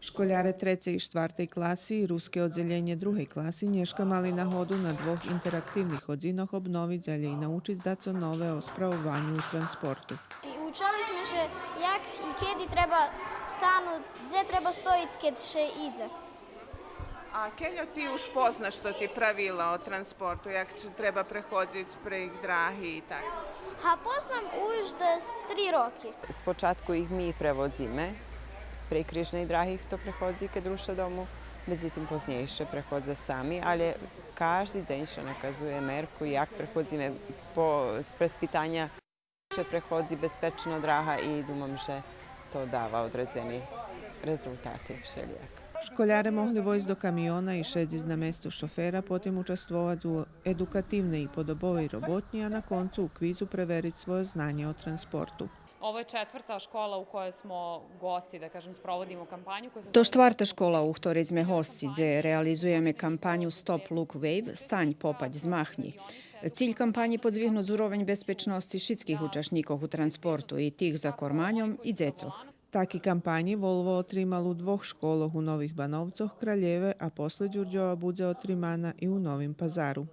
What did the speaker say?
Školjare trece i štvrtej klasi i ruske odzeljenje druhej klasi nješka mali na hodu na dvoch interaktivnih odzinoh obnovit zalje i naučit da co nove o spravovanju u transportu. Učili smo že jak i kedy treba stanu, gdje treba stojic, keď še ide. A keljo ti už poznaš što ti pravila o transportu, jak treba prehodziti prek drahi i tako? Poznam už da 3 roky. Спочатку їх ми превозимо, при крижній драгі, хто приходить, keď ruša domu, međutim poznejšie prechodza sami, ale každý deň še nakazuje merku, jak prechodzíme po prespitanja, še prehodzi bezpečno draha i думам, že to dava određeni rezultati všelijak. Školjare mohli vojsť do kamiona i šedzi na mestu šofera, potem učestvovati u edukativne i podobove robotnje, a na koncu u kvizu preveriti svoje znanje o transportu. Ovo je četvrta škola u kojoj smo gosti, da kažem, sprovodimo kampanju. To štvrta škola, u ktorej sme hostci, gde realizujeme kampanju Stop Look Wave, staň popať zmahni. Cilj kampanje podzvihnuti uroveň bezpečnosti všetkých účastníkov u transportu, i tých za kormanjom i dzecoh. Taki kampanji Volvo otrimal u dvoch školoh u Novih Banovcoh, Kraljeve, a posle Đurđova budze otrimana i u Novim Pazaru.